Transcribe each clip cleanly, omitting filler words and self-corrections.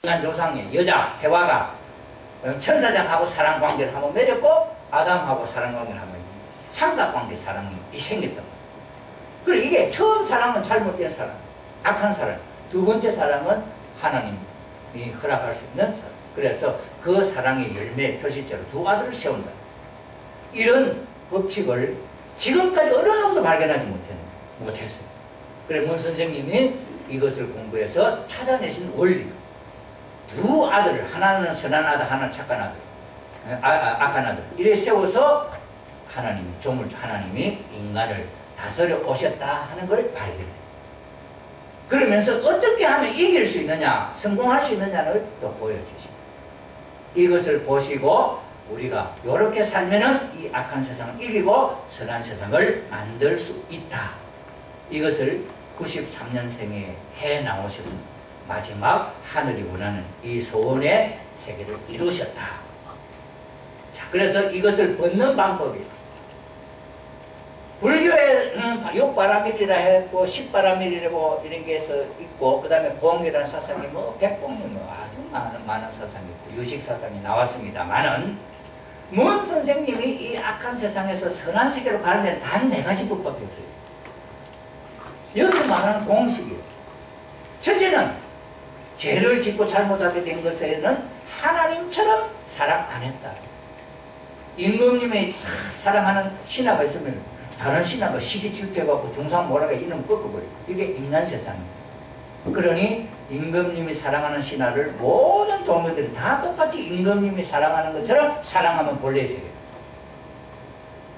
인간 조상의 여자 해와가 천사장하고 사랑 관계를 한번 맺었고 아담하고 사랑 관계를 한번 삼각관계 사랑이 생겼던 거예요. 그리고 이게 처음 사랑은 잘못된 사랑, 악한 사랑. 두 번째 사랑은 하나님이 허락할 수 있는 사랑. 그래서 그 사랑의 열매 표시죄로 두 아들을 세운다. 이런 법칙을 지금까지 어느 놈도 발견하지 못했어요. 그래 문 선생님이 이것을 공부해서 찾아내신 원리. 두 아들을, 하나는 선한 아들, 하나는 착한 아들, 악한 아들, 이래 세워서 하나님이 인간을 다스려 오셨다 하는 걸 발견해요. 그러면서 어떻게 하면 이길 수 있느냐, 성공할 수 있느냐를 또 보여주십니다. 이것을 보시고 우리가 이렇게 살면은 이 악한 세상을 이기고 선한 세상을 만들 수 있다. 이것을 93년생에 해 나오셔서 마지막 하늘이 원하는 이 소원의 세계를 이루셨다. 자, 그래서 이것을 벗는 방법이 불교에는 육바라밀이라 했고 십바라밀이라고 이런 게 해서 있고 그 다음에 공이라는 사상이 뭐 백공이 뭐 아주 많은 사상이 있고 유식 사상이 나왔습니다만은 문 선생님이 이 악한 세상에서 선한 세계로 가는 데는 단 4가지 법밖에 없어요. 여기서 말하는 공식이에요. 첫째는 죄를 짓고 잘못하게 된 것에는 하나님처럼 사랑 안 했다. 임금님이 사랑하는 신하가 있으면 다른 신하가 시기 질투해갖고 중상모략에 이름 꺾어버리고 이게 인간 세상이에요. 그러니 임금님이 사랑하는 신하를 모든 동료들이 다 똑같이 임금님이 사랑하는 것처럼 사랑하면 본래의 세계다.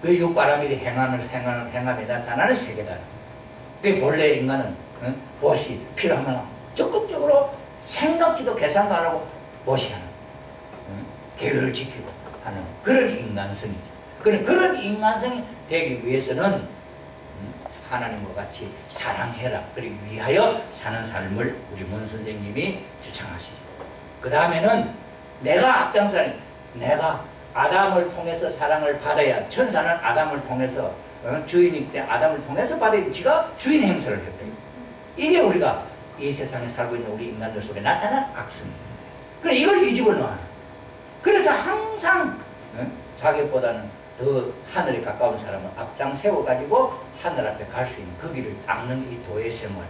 그 육바라밀이 행함에 나타나는 세계다. 그 본래 인간은 보시 필요하면 적극적으로 생각지도 계산도 안 하고 보시하는 계율을 지키고 하는 그런 인간성이죠. 그런 인간성이 되기 위해서는 하나님과 같이 사랑해라. 그리고 위하여 사는 삶을 우리 문 선생님이 주창하시죠. 그 다음에는 내가 앞장서니 내가 아담을 통해서 사랑을 받아야 천사는 아담을 통해서 주인이 때 아담을 통해서 받아야 지가 주인 행사를 했다. 이게 우리가 이 세상에 살고 있는 우리 인간들 속에 나타난 악습니다. 그래 이걸 뒤집어 놓아. 그래서 항상 자기보다는 더 하늘에 가까운 사람을 앞장 세워가지고 하늘 앞에 갈 수 있는 그 길을 닦는 이 도의 생활.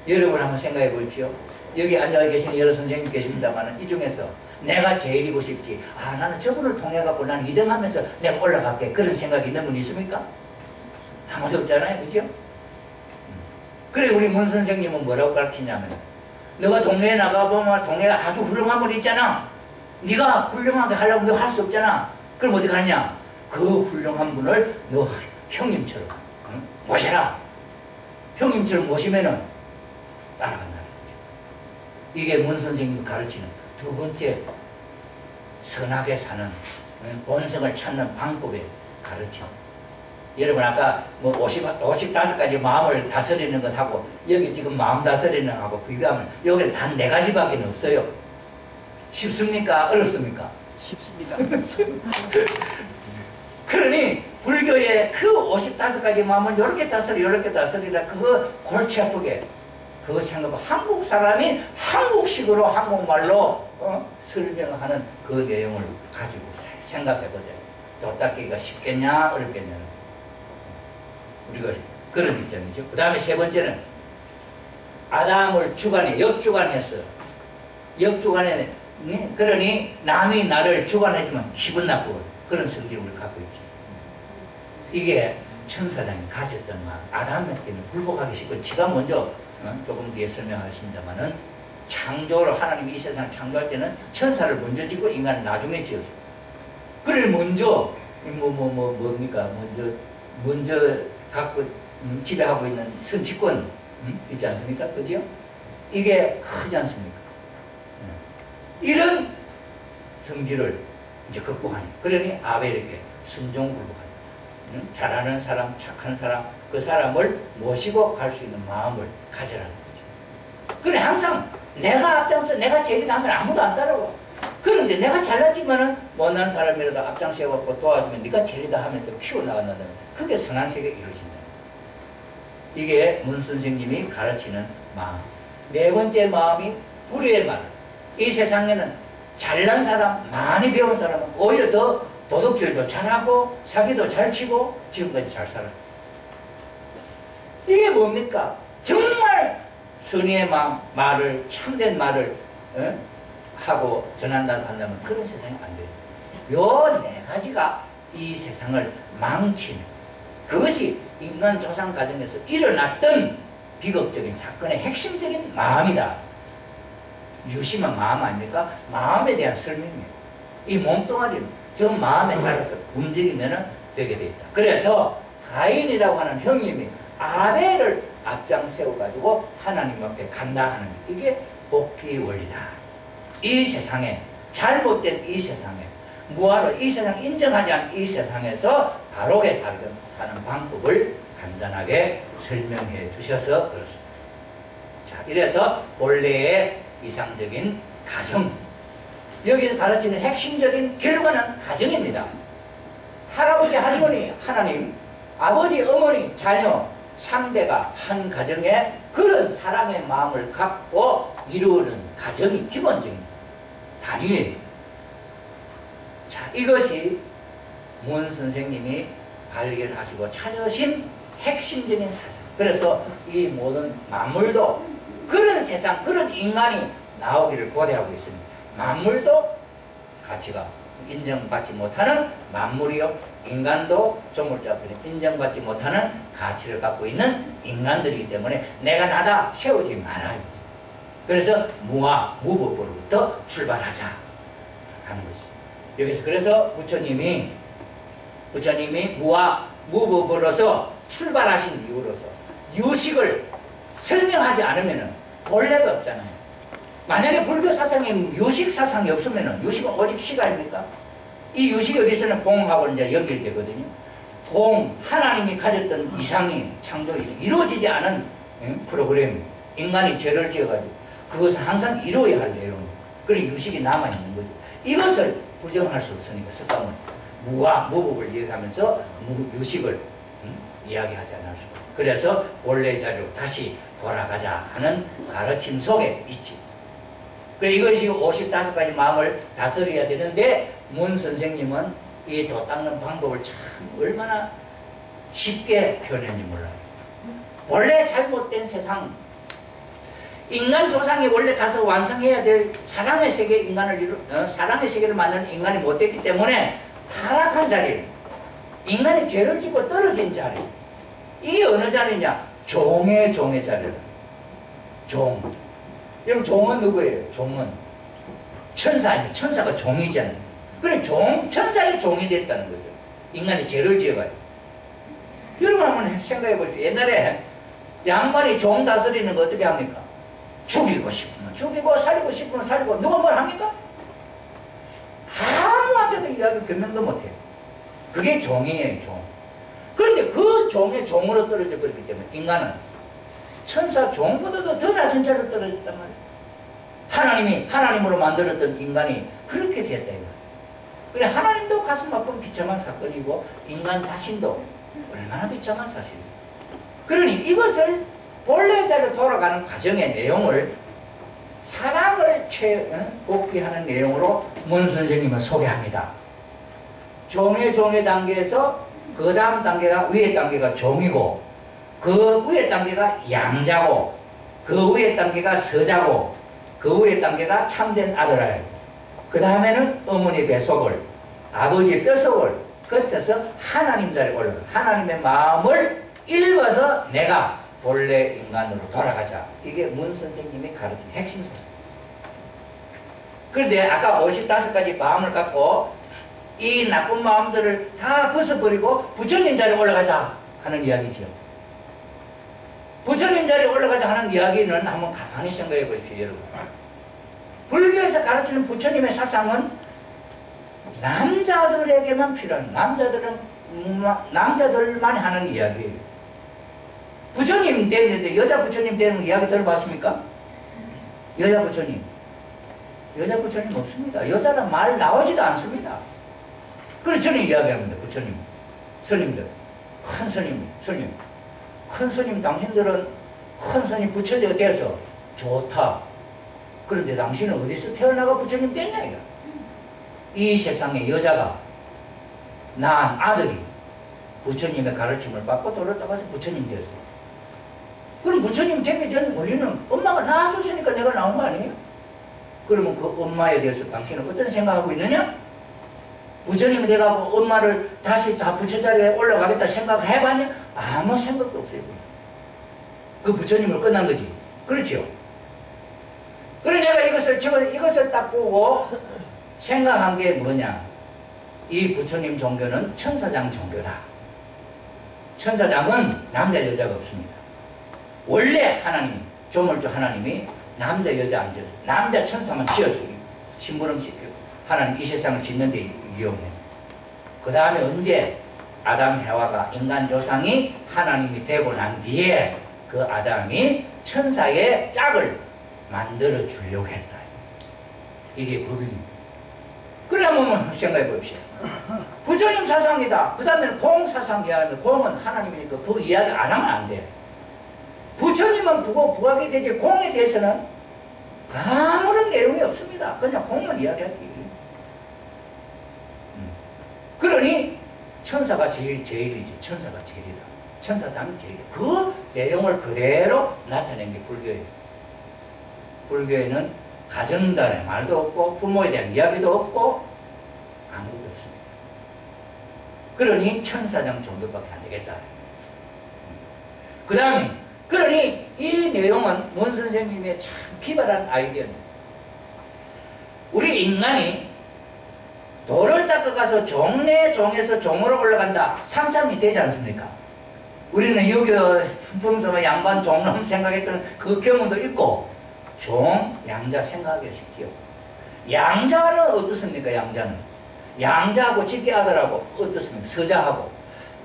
여러분 한번 생각해 보십시오. 여기 앉아 계신 여러 선생님 계십니다만 이 중에서 내가 제일이고 싶지, 나는 저분을 통해갖고 나는 2등 하면서 내가 올라갈게, 그런 생각이 있는 분 있습니까? 아무도 없잖아요. 그죠? 그래 우리 문 선생님은 뭐라고 가르치냐면 너가 동네에 나가보면 동네가 아주 훌륭한 분 있잖아. 네가 훌륭하게 하려고 너 할 수 없잖아. 그럼 어디 가느냐? 그 훌륭한 분을 너 형님처럼 모셔라. 형님처럼 모시면은 따라간다는 거죠. 이게 문 선생님이 가르치는 두 번째 선하게 사는 본성을 찾는 방법의 가르침. 여러분 아까 뭐 55가지 마음을 다스리는 것하고 여기 지금 마음 다스리는 것하고 비교하면 여기는 단 4가지밖에 없어요. 쉽습니까? 어렵습니까? 쉽습니다. 그러니 불교의 그 55가지 마음을 이렇게 다스리라 이렇게 다스리라 그거 골치 아프게 그거 생각하고 한국 사람이 한국식으로 한국말로 설명하는 그 내용을 가지고 생각해보자. 도닦기가 쉽겠냐 어렵겠냐 우리가 그런 입장이죠. 그 다음에 세 번째는 아담을 역주관해서 역주관해 그러니 남이 나를 주관해주면 기분 나쁘고 그런 성질을 우리 갖고 있죠. 이게 천사장이 가졌던 마음. 아담에게는 굴복하기 쉽고 지가 먼저 조금 뒤에 설명하겠습니다만은 창조로 하나님이 이 세상을 창조할 때는 천사를 먼저 짓고 인간을 나중에 지었어요. 그래 먼저 뭡니까 먼저 갖고 지배하고 있는 선지권 있지 않습니까? 그죠? 이게 크지 않습니까? 이런 성질을 이제 극복하는. 그러니 아벨에게 순종불복하는. 잘하는 사람, 착한 사람, 그 사람을 모시고 갈 수 있는 마음을 가져라는 거죠. 그래 항상 내가 앞장서 내가 제일이다 하면 아무도 안 따라와. 그런데 내가 잘났지만은 못난 사람이라도 앞장서갖고 도와주면 네가 제일이다 하면서 키워나간다면 그게 선한 세계가 이루어진다. 이게 문 선생님이 가르치는 마음. 네 번째 마음이 불의의 말을. 이 세상에는 잘난 사람, 많이 배운 사람은 오히려 더 도둑질도 잘하고 사기도 잘 치고 지금까지 잘 살아요. 이게 뭡니까? 정말 선의의 말을, 참된 말을 하고 전한다 한다면 그런 세상이 안 돼요. 요 네 가지가 이 세상을 망치는, 그것이 인간 조상 과정에서 일어났던 비극적인 사건의 핵심적인 마음이다. 유심한 마음 아닙니까? 마음에 대한 설명이에요. 이 몸뚱아리는 저 마음에 따라서 움직이면 되게 돼 있다. 그래서 가인이라고 하는 형님이 아벨을 앞장 세워가지고 하나님 앞에 간다 하는, 이게 복귀 원리다. 이 세상에, 잘못된 이 세상에, 무화로 이 세상 인정하지 않은 이 세상에서 바르게 사는 방법을 간단하게 설명해 주셔서 그렇습니다. 자, 이래서 본래의 이상적인 가정, 여기서 가르치는 핵심적인 결과는 가정입니다. 할아버지, 할머니, 하나님, 아버지, 어머니, 자녀, 상대가 한 가정에 그런 사랑의 마음을 갖고 이루는 가정이 기본적인 단위예요. 자, 이것이 문 선생님이 발견하시고 찾으신 핵심적인 사상. 그래서 이 모든 만물도 그런 세상, 그런 인간이 나오기를 고대하고 있습니다. 만물도 가치가 인정받지 못하는 만물이요, 인간도 조물주앞에 인정받지 못하는 가치를 갖고 있는 인간들이기 때문에 내가 나다 세우지 말아요. 그래서 무와 무법으로부터 출발하자 하는 것이죠. 여기서 그래서 부처님이 무와 무법으로서 출발하신 이유로서 유식을 설명하지 않으면 본래가 없잖아요. 만약에 불교 사상에 유식 사상이 없으면 유식은 오직 식 아닙니까? 이 유식이 어디서는 공하고 이제 연결되거든요. 공, 하나님이 가졌던 이상이 창조에서 이루어지지 않은 프로그램, 인간이 죄를 지어가지고 그것은 항상 이루어야 할 내용. 그런 유식이 남아있는 거죠. 이것을 부정할 수 없으니까 석가모니 무와 무법을 얘기하면서 유식을 이야기하지 않을 수 없죠. 그래서 본래 자료 다시 돌아가자 하는 가르침 속에 있지. 그래, 이것이 55가지 마음을 다스려야 되는데 문 선생님은 이 도 닦는 방법을 참 얼마나 쉽게 표현했는지 몰라요. 원래 잘못된 세상, 인간 조상이 원래 가서 완성해야 될 사랑의 세계, 사랑의 세계를 만드는 인간이 못됐기 때문에 타락한 자리, 인간이 죄를 짓고 떨어진 자리, 이게 어느 자리냐? 종의 자리라. 종. 여러분, 종은 누구예요? 종은 천사 아니에요. 천사가 종이잖아요. 그래, 천사의 종이 됐다는 거죠. 인간이 죄를 지어가지고. 여러분 한번 생각해 보십시오. 옛날에 양반이 종 다스리는 거 어떻게 합니까? 죽이고 싶으면 죽이고 살리고 싶으면 살리고. 누가 뭘 합니까? 아무한테도 이야기 변명도 못해요. 그게 종이에요, 종. 그런데 그 종의 종으로 떨어져 버렸기 때문에 인간은 천사 종보다도 더 낮은 자리로 떨어졌단 말이에요. 하나님이 하나님으로 만들었던 인간이 그렇게 됐다 이거예요. 그래, 하나님도 가슴 아픈 비참한 사건이고 인간 자신도 얼마나 비참한 사실이에요. 그러니 이것을 본래 자리로 돌아가는 과정의 내용을 사랑을 복귀하는 내용으로 문 선생님은 소개합니다. 종의 단계에서 그 다음 단계가, 위의 단계가 종이고, 그 위의 단계가 양자고, 그 위의 단계가 서자고, 그 위의 단계가 참된 아들아이고, 그 다음에는 어머니 뱃속을, 아버지의 뼛속을 거쳐서 하나님 자리에 올라가. 하나님의 마음을 읽어서 내가 본래 인간으로 돌아가자. 이게 문 선생님이 가르친 핵심 사상. 그런데 아까 55가지 마음을 갖고 이 나쁜 마음들을 다 벗어버리고 부처님 자리에 올라가자 하는 이야기죠. 부처님 자리에 올라가자 하는 이야기는 한번 가만히 생각해 보십시오, 여러분. 불교에서 가르치는 부처님의 사상은 남자들에게만 필요한, 남자들만 하는 이야기예요. 부처님 되는데 여자 부처님 되는 이야기 들어봤습니까? 여자 부처님 없습니다. 여자는 말 나오지도 않습니다. 그래서 저는 이야기합니다. 부처님, 스님들, 큰 스님, 큰 스님 당신들은 큰 스님 부처가 돼서 좋다. 그런데 당신은 어디서 태어나가 부처님 됐냐 이거. 이 세상에 여자가 낳은 아들이 부처님의 가르침을 받고 돌아다가서 부처님 됐어. 그럼 부처님 되기 전 우리는 엄마가 낳아줬으니까 내가 나온 거 아니에요? 그러면 그 엄마에 대해서 당신은 어떤 생각하고 있느냐? 부처님이 돼가고 엄마를 다시 다 부처 자리에 올라가겠다 생각해봤냐? 아무 생각도 없어요. 그 부처님을 끝난 거지. 그렇죠? 그래 내가 이것을 딱 보고 생각한 게 뭐냐? 이 부처님 종교는 천사장 종교다. 천사장은 남자 여자가 없습니다. 원래 하나님이 조물주 하나님이 남자 여자 안 지었어요. 남자 천사만 지었어요. 심부름 시키고 하나님 이 세상을 짓는데 이용해. 그 다음에 언제 아담 해와가 인간 조상이 하나님이 되고 난 뒤에 그 아담이 천사의 짝을 만들어 주려고 했다. 이게 법입니다. 그래 한번 생각해 봅시다. 부처님 사상이다. 그 다음에는 공 사상이야. 공은 하나님이니까 그 이야기 안 하면 안 돼. 부처님은 부각이 되지 공에 대해서는 아무런 내용이 없습니다. 그냥 공만 이야기하지. 그러니 천사가 제일이지. 천사가 제일이다. 천사장이 제일이다. 그 내용을 그대로 나타낸 게 불교예요. 불교에는 가정단의 말도 없고 부모에 대한 이야기도 없고 아무것도 없습니다. 그러니 천사장 정도밖에 안 되겠다. 그 다음에 그러니 이 내용은 문 선생님의 참 기발한 아이디어입니다. 우리 인간이 돌을 닦아가서 종내 종에서 종으로 올라간다. 상상이 되지 않습니까? 우리는 유교 풍서와 양반 종놈 생각했던 그 경우도 있고 종, 양자 생각하기 쉽지요. 양자는 어떻습니까? 양자는 양자하고 직계 아들하고 어떻습니까? 서자하고.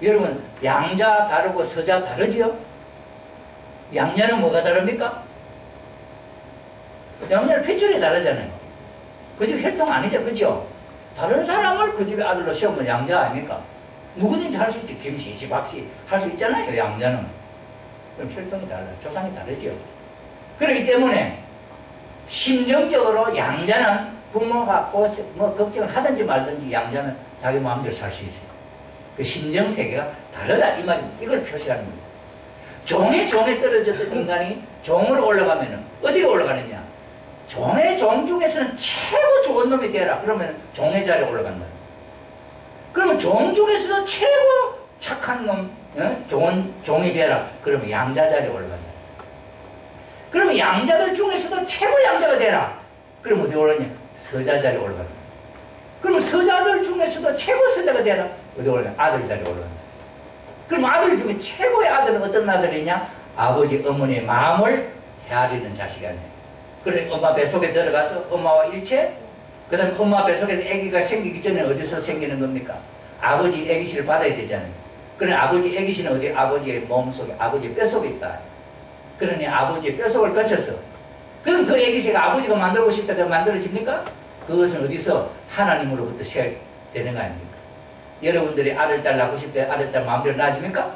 여러분 양자 다르고 서자 다르지요? 양자는 뭐가 다릅니까? 양자는 핏줄이 다르잖아요. 그 집 혈통 아니죠, 그죠? 다른 사람을 그 집의 아들로 세우면 양자 아닙니까? 누구든지 할 수 있지. 김씨, 씨, 박씨 할 수 있잖아요, 양자는. 그럼 혈통이 달라요. 조상이 다르죠. 그렇기 때문에 심정적으로 양자는 부모가 뭐 걱정을 하든지 말든지 양자는 자기 마음대로 살 수 있어요. 그 심정 세계가 다르다 이 말입니다. 이걸 표시하는 겁니다. 종에 떨어졌던 인간이 종으로 올라가면 어디로 올라가느냐? 종의 종 중에서는 최고 좋은 놈이 되라. 그러면 종의 자리에 올라간다. 그러면 종 중에서도 최고 착한 놈, 좋은 종이 되라. 그러면 양자 자리에 올라간다. 그러면 양자들 중에서도 최고 양자가 되라. 그러면 어디 올라가냐? 서자 자리에 올라간다. 그러면 서자들 중에서도 최고 서자가 되라. 어디 올라가냐? 아들 자리에 올라간다. 그럼 아들 중에 최고의 아들은 어떤 아들이냐? 아버지, 어머니의 마음을 헤아리는 자식이 아니에요. 그래 엄마 뱃속에 들어가서 엄마와 일체, 그 다음에 엄마 뱃속에서 아기가 생기기 전에 어디서 생기는 겁니까? 아버지 아기씨를 받아야 되잖아요. 그러니 아버지 아기씨는 어디? 아버지의 몸속에, 아버지의 뼛속에 있다. 그러니 아버지의 뼛속을 거쳐서, 그럼 그 아기씨가 아버지가 만들고 싶다고 만들어집니까? 그것은 어디서? 하나님으로부터 시작되는 거 아닙니까? 여러분들이 아들, 딸 낳고 싶대 아들, 딸 마음대로 낳아집니까?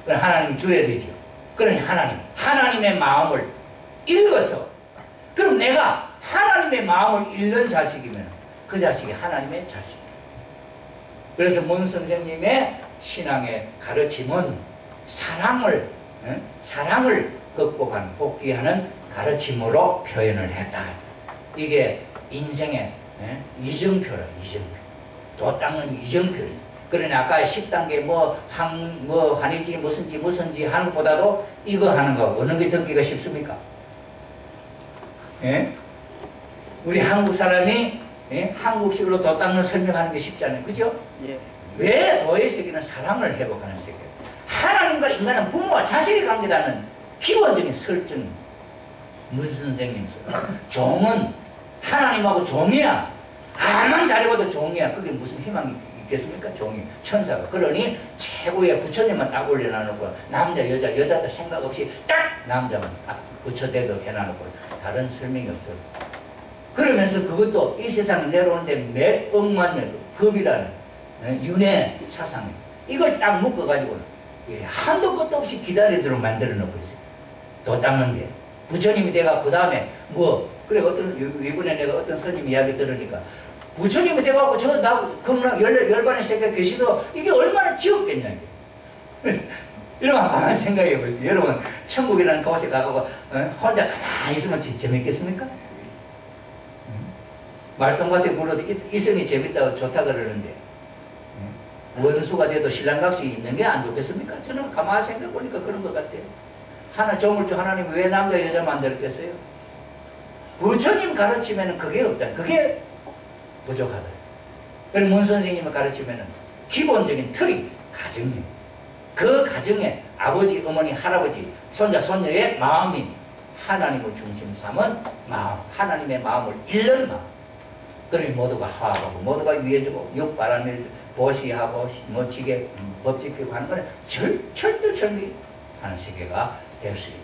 그럼 하나님이 줘야 되죠. 그러니 하나님의 마음을 읽어서, 그럼 내가 하나님의 마음을 읽는 자식이면 그 자식이 하나님의 자식이에요. 그래서 문 선생님의 신앙의 가르침은 사랑을 극복하는, 복귀하는 가르침으로 표현을 했다. 이게 인생의 이정표라, 이정표. 도 닦는 이정표를. 그러니 아까 10단계 환희지 무슨지 하는 것보다도 이거 하는 거 어느 게 듣기가 쉽습니까? 예? 우리 한국 사람이 한국식으로 도 닦는 설명하는 게 쉽잖아요. 그죠? 예. 왜 도의 세계는 사랑을 회복하는 세계예요? 하나님과 인간은 부모와 자식의 관계라는 기본적인 설정. 무슨 선생님 소 종은 하나님하고 종이야. 아만 잘해봐도 종이야. 그게 무슨 희망이 있겠습니까? 종이, 천사가. 그러니 최고의 부처님만 딱 올려놔놓고 남자, 여자도 생각 없이 딱 남자만 딱 부처대도 해놔놓고 다른 설명이 없어요. 그러면서 그것도 이 세상에 내려오는데 몇 억만 년 법이라는 윤회 사상이 이걸 딱 묶어가지고 한도 끝도 없이 기다리도록 만들어 놓고 있어요. 도 닦는 게. 부처님이 돼가 그 다음에 그래, 이번에 내가 어떤 스님 이야기 들으니까, 부처님이 돼가고, 겁나 열반의 세계에 계시도, 이게 얼마나 지옥겠냐, 이게. 이러면 한번 생각해 보세요. 여러분, 천국이라는 곳에 가고, 혼자 가만히 있으면 재밌겠습니까? 말똥밭에 굴러도 있으니 재밌다고 좋다 그러는데, 원수가 돼도 신랑각시 있는 게 안 좋겠습니까? 저는 가만히 생각해 보니까 그런 것 같아요. 조물주 하나님이 왜 남자 여자 만들었겠어요? 부처님 가르치면 그게 없다. 그게 부족하다. 그럼 문 선생님을 가르치면 기본적인 틀이 가정이에요. 그 가정에 아버지, 어머니, 할아버지, 손자, 손녀의 마음이 하나님을 중심 삼은 마음, 하나님의 마음을 잃는 마음. 그러니 모두가 화합하고, 모두가 위해주고, 육바람일 보시하고, 지게, 법 지키고 하는 건 철두철미 하는 세계가 될 수 있다.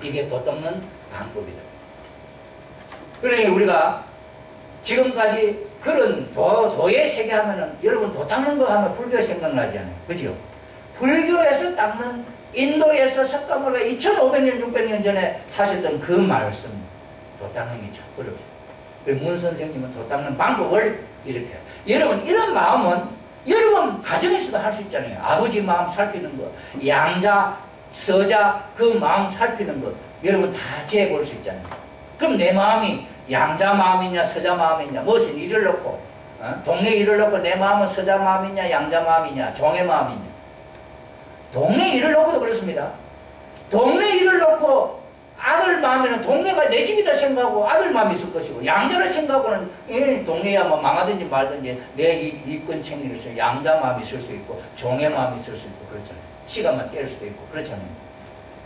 이게 도 닦는 방법이다. 그러니 우리가 지금까지 그런 도의 세계 하면은, 여러분 도 닦는 거 하면 불교 생각나잖아요. 그죠? 불교에서 닦는, 인도에서 석가모니가 2500년, 600년 전에 하셨던 그 말씀, 도 닦는 게 참 어렵죠. 문 선생님은 도 닦는 방법을 이렇게 해요. 여러분, 이런 마음은 여러분 가정에서도 할 수 있잖아요. 아버지 마음 살피는 거, 양자, 서자 그 마음 살피는 거, 여러분 다 재볼 수 있잖아요. 그럼 내 마음이 양자 마음이냐, 서자 마음이냐, 무슨 일을 놓고, 동네 일을 놓고 내 마음은 서자 마음이냐, 양자 마음이냐, 종의 마음이냐. 동네 일을 놓고도 그렇습니다. 동네 일을 놓고 아들 마음에는 동네가 내 집이다 생각하고 아들 마음이 있을 것이고, 양자를 생각하고는 동네야 뭐 망하든지 말든지 내 이권 챙기는 수 있고, 양자 마음이 있을 수 있고, 종의 마음이 있을 수 있고, 그렇잖아요. 시간만 뗄 수도 있고, 그렇잖아요.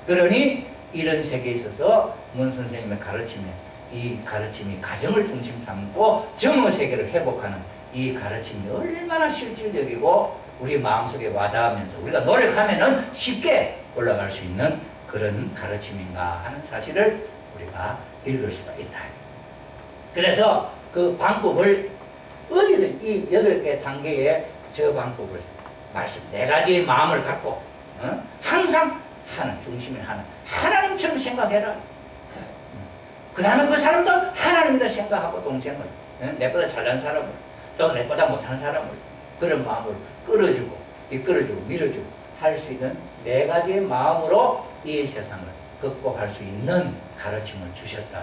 그러니 이런 세계에 있어서 문 선생님의 가르침에, 이 가르침이 가정을 중심 삼고 정의 세계를 회복하는 이 가르침이 얼마나 실질적이고 우리 마음속에 와닿으면서 우리가 노력하면은 쉽게 올라갈 수 있는 그런 가르침인가 하는 사실을 우리가 읽을 수가 있다. 그래서 그 방법을 어디든 이 8개 단계의 저 방법을 말씀 4가지의 마음을 갖고 항상 하는, 중심에 하는 하나님처럼 생각해라. 그 다음에 그 사람도 하나님이다 생각하고 동생을, 내보다 잘난 사람을, 또 내보다 못한 사람을, 그런 마음을 끌어주고 이끌어주고 밀어주고 할 수 있는 4가지의 마음으로 이 세상을 극복할 수 있는 가르침을 주셨다.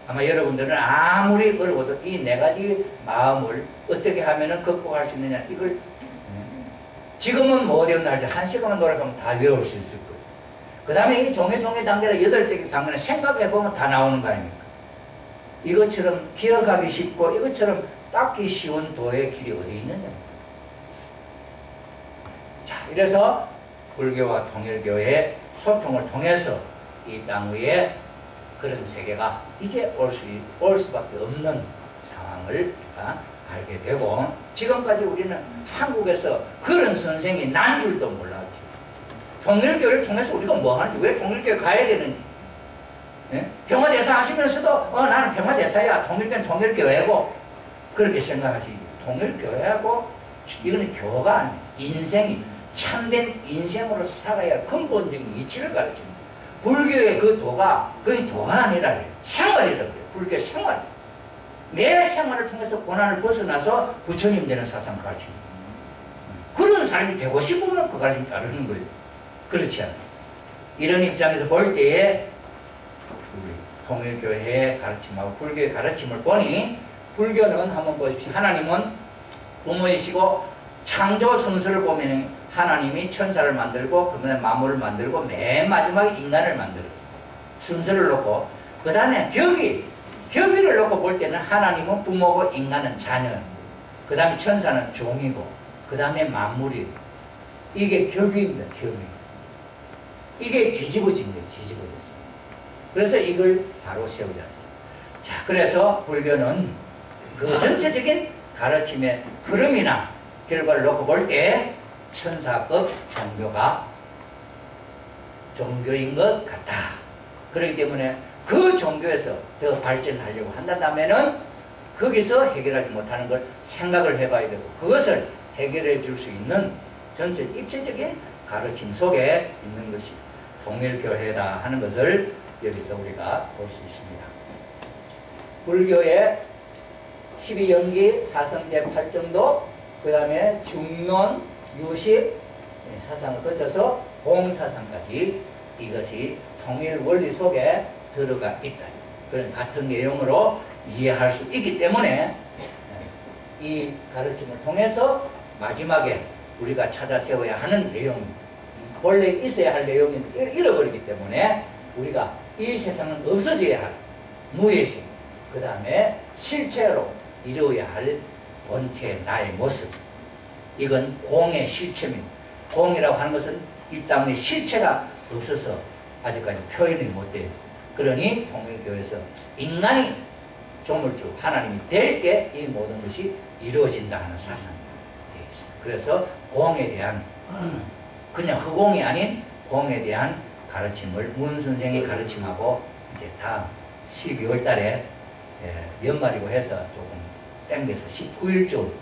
아마 여러분들은 아무리 어려워도 이 4가지 마음을 어떻게 하면 극복할 수 있느냐, 이걸 지금은 못 외운다 할지 1시간만 노력하면 다 외울 수 있을 거예요. 그 다음에 이 종의 단계라 8개 단계는 생각해보면 다 나오는 거 아닙니까? 이것처럼 기억하기 쉽고 이것처럼 닦기 쉬운 도의 길이 어디 있느냐. 자, 이래서 불교와 통일교의 소통을 통해서 이 땅 위에 그런 세계가 이제 올 수밖에 없는 상황을 우리가 알게 되고, 지금까지 우리는 한국에서 그런 선생이 난 줄도 몰랐죠. 통일교를 통해서 우리가 뭐 하는지, 왜 통일교에 가야 되는지, 평화대사 하시면서도 나는 평화대사야, 통일교는 통일교회고 그렇게 생각하시죠. 통일교회하고 이거는 교가 아니에요. 인생이 참된 인생으로 살아야 할 근본적인 이치를 가르칩니다. 불교의 그 도가 아니라 생활이라고 해요. 불교의 생활. 내 생활을 통해서 고난을 벗어나서 부처님 되는 사상을 가르칩니다. 그런 사람이 되고 싶으면 그 가르침 따르는 거예요. 그렇지 않아요. 이런 입장에서 볼 때에 우리 통일교회의 가르침하고 불교의 가르침을 보니, 불교는 한번 보십시오. 하나님은 부모이시고 창조 순서를 보면 하나님이 천사를 만들고 그 다음에 만물을 만들고 맨 마지막에 인간을 만들었어요. 순서를 놓고, 그 다음에 격의를 놓고 볼 때는 하나님은 부모고 인간은 자녀, 그 다음에 천사는 종이고 그 다음에 만물이고, 이게 격의입니다. 격의. 이게 뒤집어진 거예요. 뒤집어졌어요. 그래서 이걸 바로 세우자. 자, 그래서 불교는 그 전체적인 가르침의 흐름이나 결과를 놓고 볼 때 천사급 종교인 것 같다. 그렇기 때문에 그 종교에서 더 발전하려고 한다면은 거기서 해결하지 못하는 걸 생각을 해봐야 되고, 그것을 해결해 줄 수 있는 전체 입체적인 가르침 속에 있는 것이 통일교회다 하는 것을 여기서 우리가 볼 수 있습니다. 불교의 12연기, 사성제 8정도, 그 다음에 중론, 유식 사상을 거쳐서 공사상까지 이것이 통일 원리 속에 들어가 있다. 그런 같은 내용으로 이해할 수 있기 때문에 이 가르침을 통해서 마지막에 우리가 찾아 세워야 하는 내용, 원래 있어야 할 내용이 잃어버리기 때문에 우리가 이 세상은 없어져야 할 무예식, 그 다음에 실체로 이루어야 할 본체 나의 모습, 이건 공의 실체입니다. 공이라고 하는 것은 이 땅에 실체가 없어서 아직까지 표현이 못 돼요. 그러니 통일교에서 인간이 조물주 하나님이 될 때 이 모든 것이 이루어진다 하는 사상이 되어 있습니다. 그래서 공에 대한 그냥 허공이 아닌 공에 대한 가르침을 문 선생이 가르침하고 이제 다음 12월 달에 연말이고 해서 조금 땡겨서 19일쯤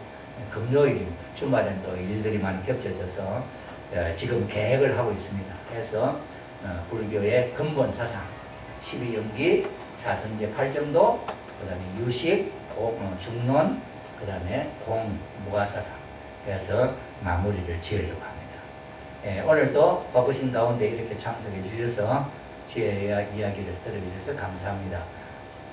금요일입니다. 주말엔 또 일들이 많이 겹쳐져서 지금 계획을 하고 있습니다. 해서 불교의 근본 사상 12연기, 사성제 8정도, 그 다음에 유식, 중론, 그 다음에 공무가사상 해서 마무리를 지으려고 합니다. 오늘도 바쁘신 가운데 이렇게 참석해 주셔서 제 이야기를 들어주셔서 감사합니다.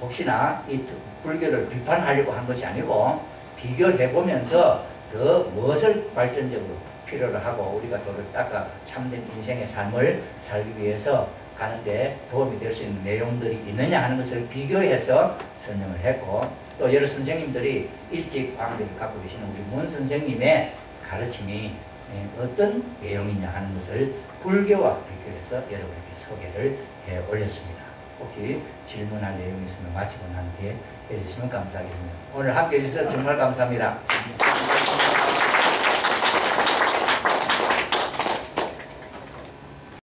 혹시나 이 불교를 비판하려고 한 것이 아니고 비교해 보면서 더 무엇을 발전적으로 필요로 하고 우리가 도를 닦아 참된 인생의 삶을 살기 위해서 가는데 도움이 될 수 있는 내용들이 있느냐 하는 것을 비교해서 설명을 했고, 또 여러 선생님들이 일찍 관계를 갖고 계시는 우리 문 선생님의 가르침이 어떤 내용이냐 하는 것을 불교와 비교해서 여러분에게 소개를 해 올렸습니다. 혹시 질문할 내용이 있으면 마치고 난 뒤에 해주시면 감사하겠습니다. 오늘 함께 해주셔서 정말 감사합니다.